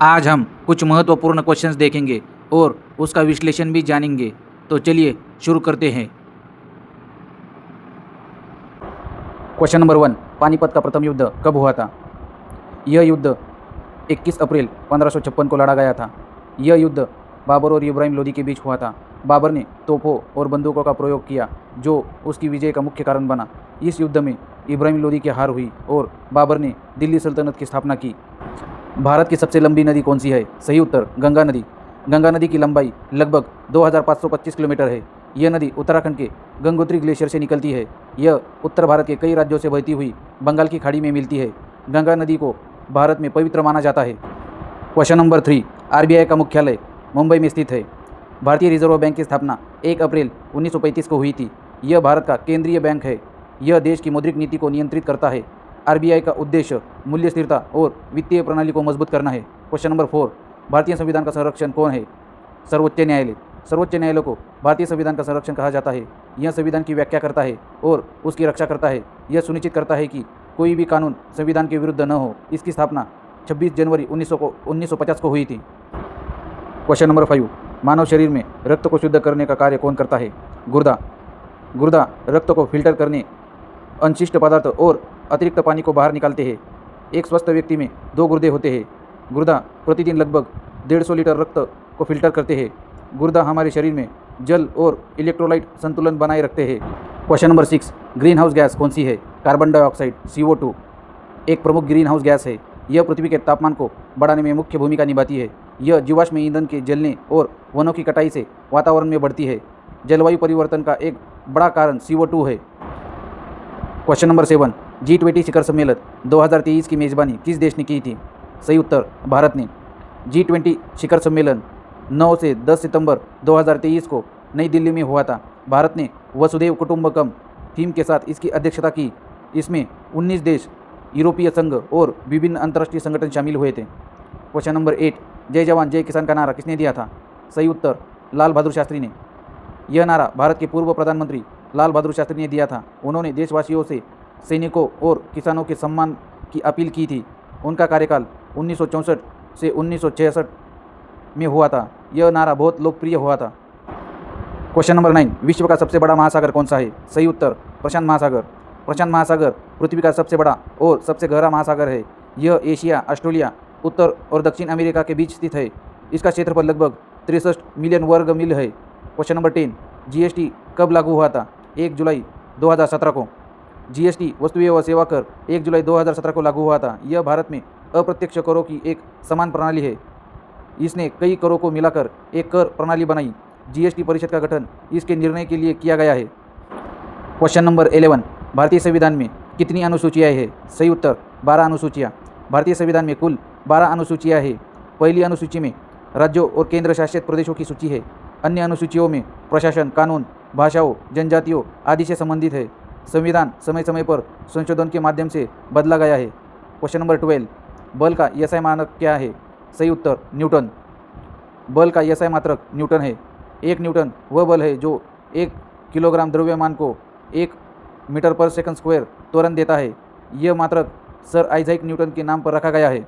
आज हम कुछ महत्वपूर्ण क्वेश्चंस देखेंगे और उसका विश्लेषण भी जानेंगे। तो चलिए शुरू करते हैं। क्वेश्चन नंबर 1, पानीपत का प्रथम युद्ध कब हुआ था? यह युद्ध 21 अप्रैल 1556 को लड़ा गया था। यह युद्ध बाबर और इब्राहिम लोदी के बीच हुआ था। बाबर ने तोपों और बंदूकों का प्रयोग किया, जो उसकी विजय का मुख्य कारण बना। इस युद्ध में इब्राहिम लोदी की हार हुई और बाबर ने दिल्ली सल्तनत की स्थापना की। भारत की सबसे लंबी नदी कौन सी है? सही उत्तर गंगा नदी। गंगा नदी की लंबाई लगभग 2525 किलोमीटर है। यह नदी उत्तराखंड के गंगोत्री ग्लेशियर से निकलती है। यह उत्तर भारत के कई राज्यों से बहती हुई बंगाल की खाड़ी में मिलती है। गंगा नदी को भारत में पवित्र माना जाता है। क्वेश्चन नंबर 3, आरबीआई का मुख्यालय मुंबई में स्थित है। भारतीय रिजर्व बैंक की स्थापना 1 अप्रैल 1935 को हुई थी। यह भारत का केंद्रीय बैंक है। यह देश की मौद्रिक नीति को नियंत्रित करता है। आरबीआई का उद्देश्य मूल्य स्थिरता और वित्तीय प्रणाली को मजबूत करना है। क्वेश्चन नंबर 4, भारतीय संविधान का संरक्षण कौन है? सर्वोच्च न्यायालय। सर्वोच्च न्यायालय को भारतीय संविधान का संरक्षण कहा जाता है। यह संविधान की व्याख्या करता है और उसकी रक्षा करता है। यह सुनिश्चित करता है कि कोई भी कानून संविधान के विरुद्ध न हो। इसकी स्थापना 26 जनवरी 1950 को हुई थी। क्वेश्चन नंबर 5, मानव शरीर में रक्त को शुद्ध करने का कार्य कौन करता है? गुर्दा। गुर्दा रक्त को फिल्टर करने, अनशिष्ट पदार्थ और अतिरिक्त पानी को बाहर निकालते हैं। एक स्वस्थ व्यक्ति में 2 गुर्दे होते हैं। गुर्दा प्रतिदिन लगभग 150 लीटर रक्त को फिल्टर करते हैं। गुर्दा हमारे शरीर में जल और इलेक्ट्रोलाइट संतुलन बनाए रखते हैं। Question number 6, green house gas कौन सी है? कार्बन डाइऑक्साइड CO2 एक प्रमुख ग्रीन हाउस गैस है। यह पृथ्वी के तापमान को बढ़ाने में मुख्य भूमिका निभाती है। यह जीवाश्म ईंधन के जलने और वनों की कटाई से वातावरण में बढ़ती है। जलवायु परिवर्तन का एक बड़ा कारण CO2 है। क्वेश्चन नंबर 7, G20 शिखर सम्मेलन 2023 की मेज़बानी किस देश ने की थी? सही उत्तर भारत ने। G20 शिखर सम्मेलन 9 से 10 सितंबर 2023 को नई दिल्ली में हुआ था। भारत ने वसुधैव कुटुंबकम थीम के साथ इसकी अध्यक्षता की। इसमें 19 देश, यूरोपीय संघ और विभिन्न अंतर्राष्ट्रीय संगठन शामिल हुए थे। क्वेश्चन नंबर 8, जय जवान जय किसान का नारा किसने दिया था? सही उत्तर लाल बहादुर शास्त्री ने। यह नारा भारत के पूर्व प्रधानमंत्री लाल बहादुर शास्त्री ने दिया था। उन्होंने देशवासियों से सैनिकों और किसानों के सम्मान की अपील की थी। उनका कार्यकाल 1964 से 1966 में हुआ था। यह नारा बहुत लोकप्रिय हुआ था। क्वेश्चन नंबर 9, विश्व का सबसे बड़ा महासागर कौन सा है? सही उत्तर प्रशांत महासागर। प्रशांत महासागर पृथ्वी का सबसे बड़ा और सबसे गहरा महासागर है। यह एशिया, ऑस्ट्रेलिया, उत्तर और दक्षिण अमेरिका के बीच स्थित है। इसका क्षेत्रफल लगभग 63 मिलियन वर्ग मील है। क्वेश्चन नंबर 10, GST कब लागू हुआ था? 1 जुलाई 2017 को। GST वस्तु एवं सेवा कर 1 जुलाई 2017 को लागू हुआ था। यह भारत में अप्रत्यक्ष करों की एक समान प्रणाली है। इसने कई करों को मिलाकर एक कर प्रणाली बनाई। GST परिषद का गठन इसके निर्णय के लिए किया गया है। क्वेश्चन नंबर 11, भारतीय संविधान में कितनी अनुसूचियाँ हैं? सही उत्तर 12 अनुसूचियाँ। भारतीय संविधान में कुल 12 अनुसूचियाँ हैं। पहली अनुसूची में राज्यों और केंद्र शासित प्रदेशों की सूची है। अन्य अनुसूचियों में प्रशासन, कानून, भाषाओं, जनजातियों आदि से संबंधित है। संविधान समय समय पर संशोधन के माध्यम से बदला गया है। क्वेश्चन नंबर 12, बल का SI मानक क्या है? सही उत्तर न्यूटन। बल का SI मात्रक न्यूटन है। 1 न्यूटन वह बल है जो 1 किलोग्राम द्रव्यमान को 1 मीटर पर सेकंड स्क्वायर त्वरण देता है। यह मात्रक सर आइजैक न्यूटन के नाम पर रखा गया है।